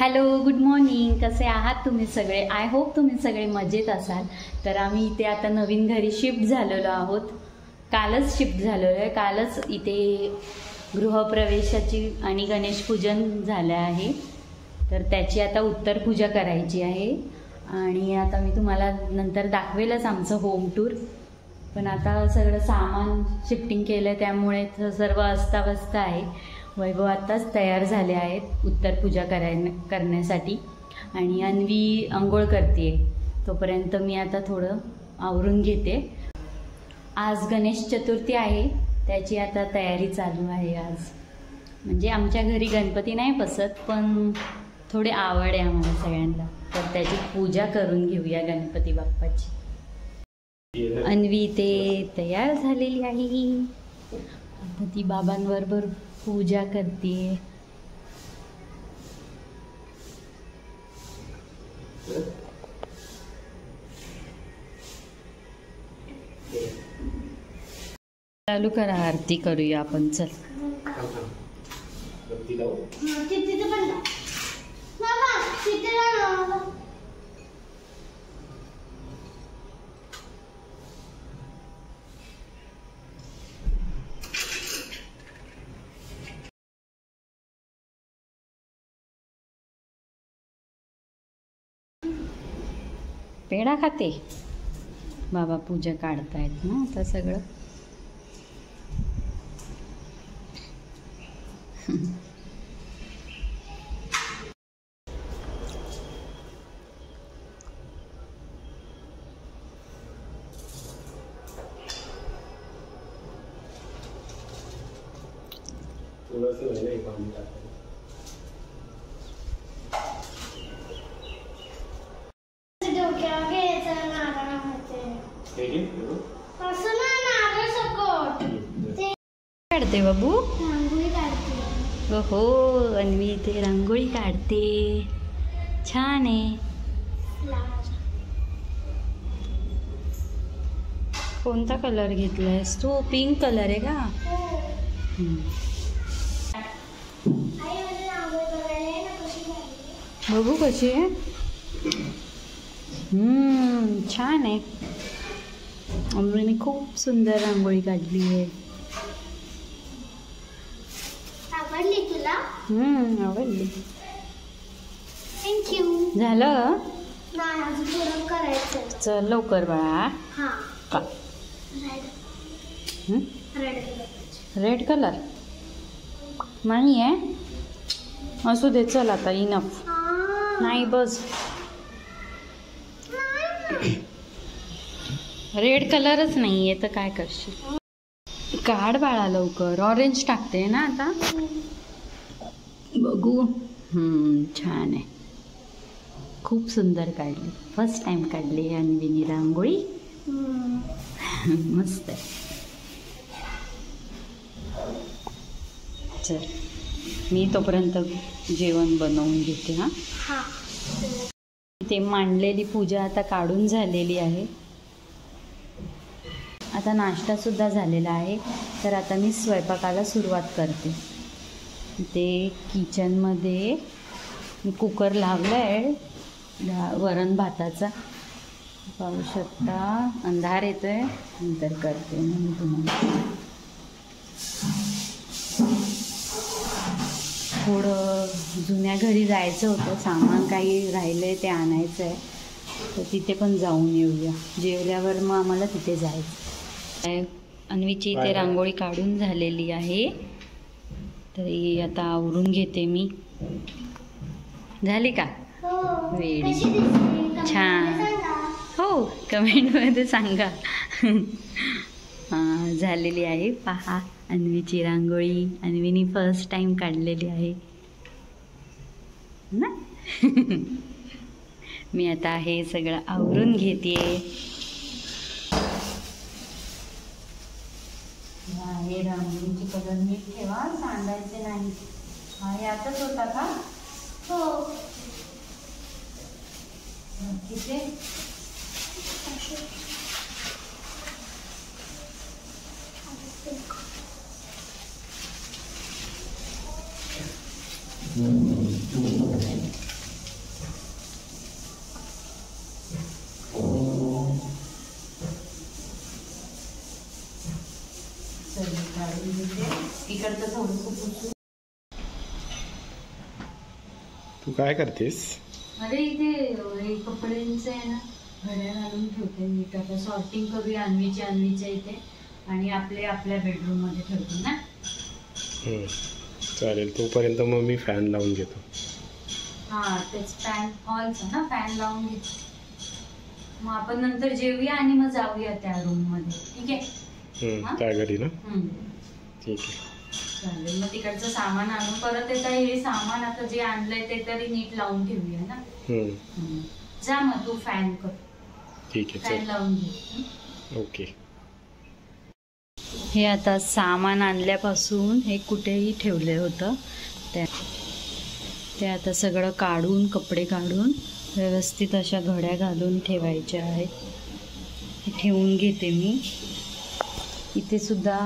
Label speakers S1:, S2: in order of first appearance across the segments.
S1: Hello, good morning. कसे आहात तुम्ही सगळे? आय होप तुम्ही सगळे मजेत असाल. तर आम्ही इथे आता नवीन घरी शिफ्ट झालेलो आहोत. कालच शिफ्ट झालेलो आहे. कालच इथे गृहप्रवेशाची आणि गणेश पूजन झालं आहे. तर त्याची आता उत्तर पूजा करायची आहे आणि आता मी तुम्हाला नंतर दाखवेलच आमचं होम टूर. पण आता सगळं सामान शिफ्टिंग केलं त्यामुळे सर्व अस्ताव्यस्त आहे. वैभव आत्ताच तयार झाले आहेत उत्तर पूजा करण्यासाठी आणि अन्वी अंघोळ करते. तोपर्यंत मी आता थोडं आवरून घेते. आज गणेश चतुर्थी आहे, त्याची आता तयारी चालू आहे. आज म्हणजे आमच्या घरी गणपती नाही बसत, पण थोडी आवड आहे आम्हाला सगळ्यांना, तर त्याची पूजा करून घेऊया गणपती बाप्पाची. अन्वी ते तयार झालेली आहे, आता ती बाबांबरोबर पूजा करते. चालू करा, आरती करूया आपण. चल पेढा खाते. बाबा पूजा काढतायत ना आता सगळं. काढते बाबू. हो, अन्वी इथे रांगोळी काढते. छान आहे. कोणता कलर घेतलायस तू? पिंक कलर आहे का? बघू कशी आहे. छान आहे. अमृनी खूप सुंदर रांगोळी काढली आहे.
S2: आवडली तुला?
S1: आवडली.
S2: थँक्यू.
S1: झालं?
S2: नाही, अजून थोडं करायचं.
S1: चल लवकर बाळा.
S2: हां.
S1: रेड कलर नाही आहे. असू दे, चल आता इनफ. नाही बस. रेड कलरच नाही आहे तर काय करशील? काढ बाळा लवकर. ऑरेंज टाकते ना आता. बघू. छान आहे. खूप सुंदर काढली. फर्स्ट टाइम काढली अन्वीनी रांगोळी. मस्त आहे. चल मी तोपर्यंत जेवण बनवून घेते. हां. ते मांडलेली पूजा आता काढून झालेली आहे. आता नाश्तासुद्धा झालेला आहे. तर आता मी स्वयंपाकाला सुरुवात करते. ते किचनमध्ये मी कुकर लावला आहे वरण भाताचा. पाहू शकता, अंधार येतो आहे. नंतर करते मी तुम्हाला. थोडं जुन्या घरी जायचं होतं, सामान काही राहिलं आहे ते आणायचं आहे, तर तिथे पण जाऊन येऊया. जेवल्यावर मग आम्हाला तिथे जायचं. अन्वीची इथे रांगोळी काढून झालेली आहे, तरी आता आवरून घेते मी. झाली का? वेडी. छान. हो, कमेंटमध्ये सांगा. झालेली आहे. पहा अन्वीची रांगोळी. अन्वीनी फर्स्ट टाइम काढलेली आहे ना. मी आता हे सगळं आवरून घेते. हे रांगोळीची कलर नीट ठेवा, सांडायचे नाही. हा यातच होता का? हो. तिथे
S3: तू काय करतेस?
S1: अरे इथे हे कपड्यांचं आहे ना, घड्या घालून ठेवते नीट. आता सॉर्टिंग करूया अन्वीच्या इथे आणि आपल्या बेडरूम मध्ये ठेवतो ना.
S3: चालेल, तोपर्यंत मग मी फॅन लावून घेतो.
S1: हा तेच फॅन हॉलचा ना, फॅन लावून घेतो. मग आपण नंतर जेवूया आणि मग जाऊया त्या रूम मध्ये. ठीक आहे?
S3: त्या घरी ना. ठीक आहे,
S1: चालेल. मग तिकडचं सामान आणू परत. येता हे सामान आता जे आणलंय ते तरी नीट लावून ठेवूया ना. जा मग तू फॅन कर.
S3: ठीक आहे,
S1: फॅन लावून घे.
S3: ओके.
S1: हे आता सामान आणल्यापासून हे कुठेही ठेवले होतं ते आता सगळं काढून, कपडे काढून व्यवस्थित अशा घड्या घालून ठेवायच्या आहेत. हे ठेवून घेते मी. इथे सुद्धा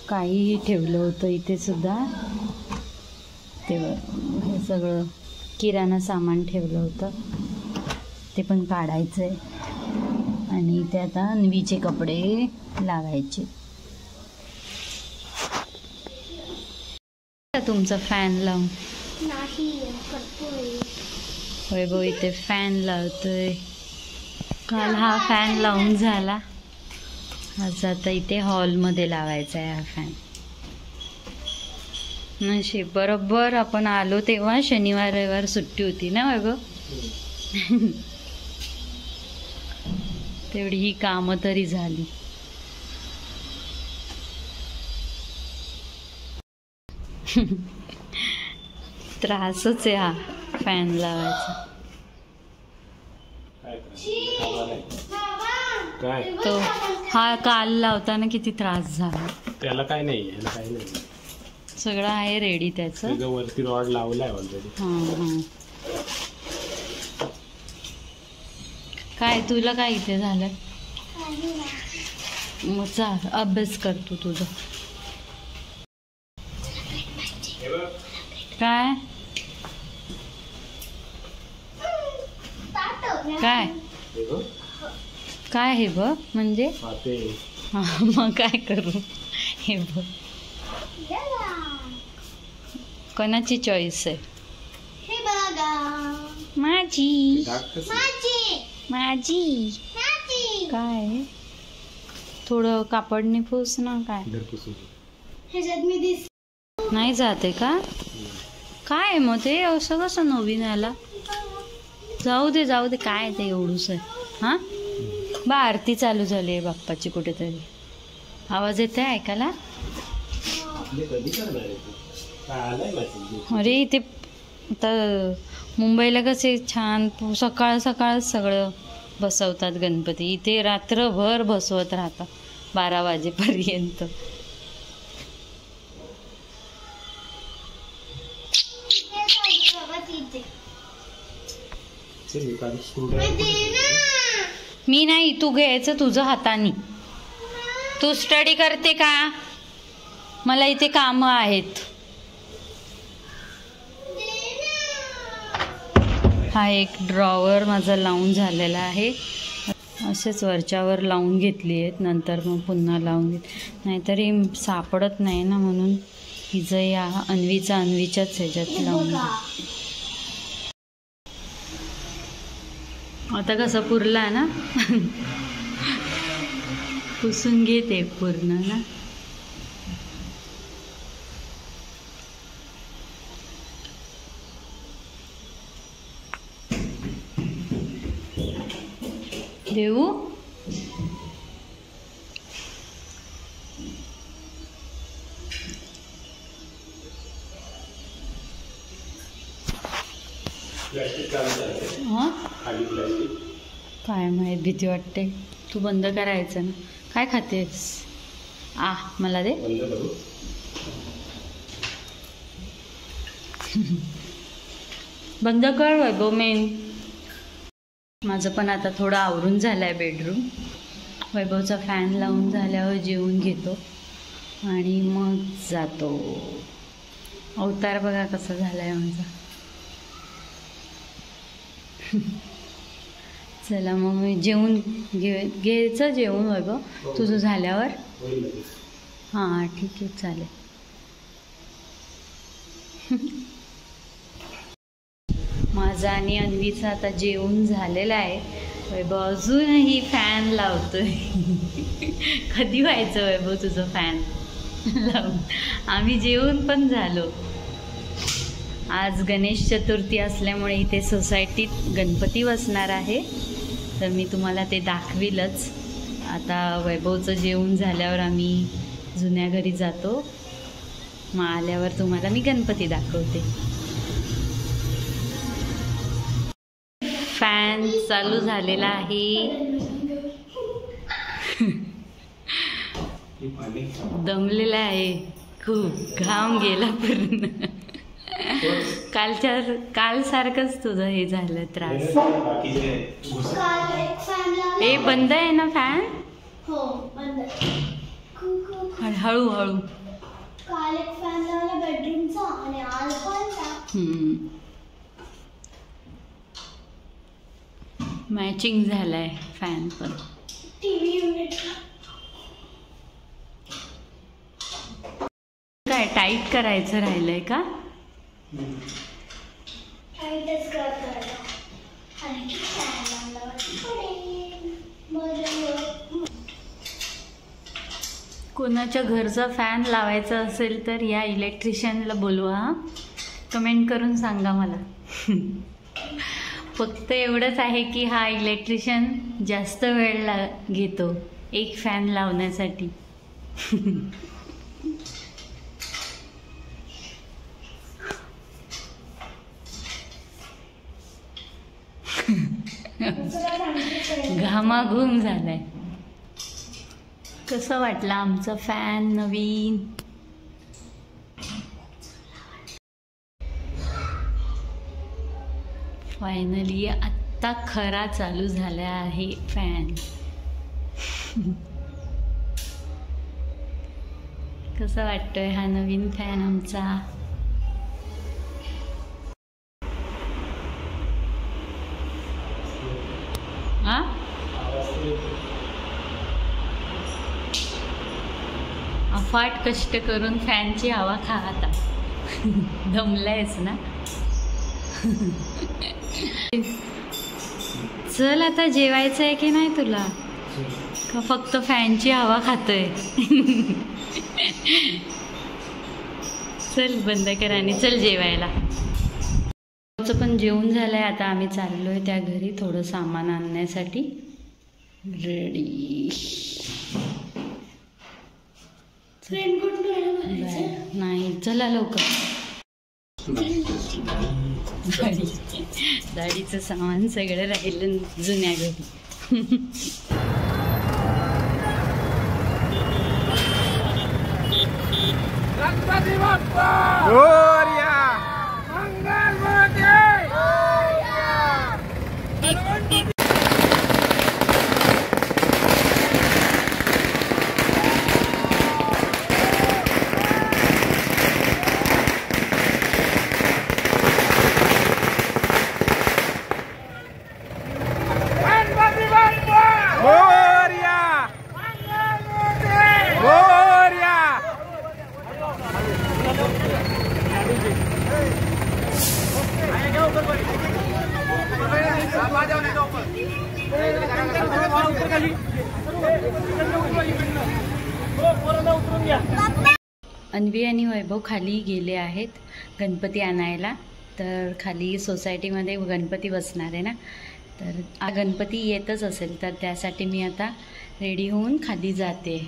S1: काहीही ठेवलं होतं. इथे सुद्धा हे सगळं किराणा सामान ठेवलं होतं ते पण काढायचं आहे. आणि ते आता अन्वीचे कपडे लावायचे. तुमचा फॅन लावून वैभव इथे फॅन लावतोय. काल हा फॅन लावून झाला. आज आता इथे हॉलमध्ये लावायचा आहे हा फॅन. नशीब बरोबर आपण आलो तेव्हा शनिवार रविवार सुट्टी होती ना वैभव. तेवढी ही कामं तरी झाली. त्रासच आहे हा फॅन लावायचा.
S3: काय
S1: तो हा काल लावताना किती त्रास झाला.
S3: त्याला काय नाही, याला काय नाही.
S1: सगळं आहे रेडी त्याचं.
S3: वरती रॉड लावलाय ऑलरेडी.
S1: काय तुला काय इथे झालं? मग चाल अभ्यास कर तू तुझा. काय काय काय हे बघ म्हणजे. मग काय करू? हे बघ कोणाची चॉईस आहे?
S2: हे बघा,
S1: माझी.
S2: माझी
S1: माझी काय? थोडं कापडने पुस ना. काय
S2: ह्याच्यात मी दिस
S1: नाही जाते का? काय मग ते असं कसं नवीन आला? जाऊ दे जाऊ दे. काय ते एवढूच आहे. हां बा आरती चालू झाली आहे बाप्पाची कुठेतरी. आवाज येते ऐकायला? अरे इथे आता मुंबईला कसे छान सकाळ सकाळ सगळं बसवतात गणपती. इथे रात्रभर बसवत राहतात 12 वाजेपर्यंत. मी नाही, तू घ्यायचं तुझं हाताने. तू स्टडी करते का? मला इथे कामं आहेत. हा एक ड्रॉवर माझा लावून झालेला आहे. असेच वरच्यावर लावून घेतली आहेत, नंतर मग पुन्हा लावून नाहीतरी सापडत नाही ना, म्हणून हिचं या अन्वीच्याच ह्याच्यात लावून. आता कसं पुरला ना. पुसून घेते पूर्ण ना. देऊ हां काय माहीत, भीती वाटते. तू बंद करायचं ना. काय खातेस? मला दे. बंद कर वैभव. मेन माझं पण आता थोडं आवरून झालं आहे बेडरूम. वैभवचा फॅन लावून झाल्यावर जेवून घेतो आणि मग जातो. अवतार बघा कसा झाला आहे माझा. चला मग मी जेवून घ्यायचं जेवून वैभव तुझं झाल्यावर. हां ठीक आहे चालेल. माझा आणि अन्वीचा आता जेवून झालेलं आहे. वैभव अजूनही फॅन लावतोय. कधी व्हायचं वैभव तुझं फॅन लावून? आम्ही जेवून पण झालो. आज गणेश चतुर्थी असल्यामुळे इथे सोसायटीत गणपती बसणार आहे, तर मी तुम्हाला ते दाखवीलच. आता वैभवचं जेवण झाल्यावर आम्ही जुन्या घरी जातो. मग आल्यावर तुम्हाला मी गणपती दाखवते. फॅन चालू झालेला आहे. दमलेला आहे खूप, घाम गेला पूर्ण. काल सारखंच तुझं हे झालं त्रास. ए बंद आहे ना फॅन?
S2: हो बंद.
S1: हळूहळू.
S2: काल एक फॅन लावला बेडरूमचा आणि आज फॅनचा.
S1: मॅचिंग झालाय फॅन पण.
S2: टीव्ही युनिट
S1: काय टाईट करायचं राहिलंय का?
S2: टाईटच करायला आणि फॅन लावला.
S1: कोणाच्या घरचा फॅन लावायचा असेल तर या इलेक्ट्रिशियनला बोलवा. कमेंट करून सांगा मला. फक्त एवढंच आहे की हा इलेक्ट्रिशियन जास्त वेळ घेतो एक फॅन लावण्यासाठी. घामाघूम झालाय. कसं वाटलं आमचा फॅन नवीन? फायनली आत्ता खरा चालू झाला आहे फॅन. कसा वाटतोय हा नवीन फॅन आमचा? हा अफाट कष्ट करून फॅनची हवा खा आता. दमलायस ना? चल आता जेवायचं आहे की नाही तुला? का फक्त फॅनची हवा खातोय? चल बंद कर आणि चल जेवायला. पण जेवण झालंय. आता आम्ही चाललोय त्या घरी थोडं सामान आणण्यासाठी. रेडी नाही, चला लवकर. दाढीचं सामान सगळं राहिलं जुन्या घरी.
S4: गणपती बाप्पा मोरया. मंगलमूर्ती
S1: अन्वी आणि वैभव खाली गेले आहेत गणपती आणायला. तर खाली सोसायटीमध्ये गणपती बसणार आहे ना, तर गणपती येतच असेल तर त्यासाठी मी आता रेडी होऊन खाली जाते.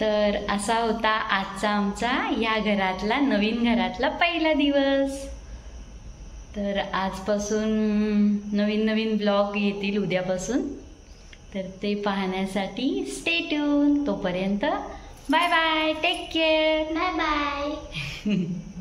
S1: तर असा होता आजचा आमचा या घरातला नवीन घरातला पहिला दिवस. तर आजपासून नवीन नवीन ब्लॉग येतील उद्यापासून, तर ते पाहण्यासाठी स्टे ट्यून. तोपर्यंत bye bye, take care.
S2: Bye bye.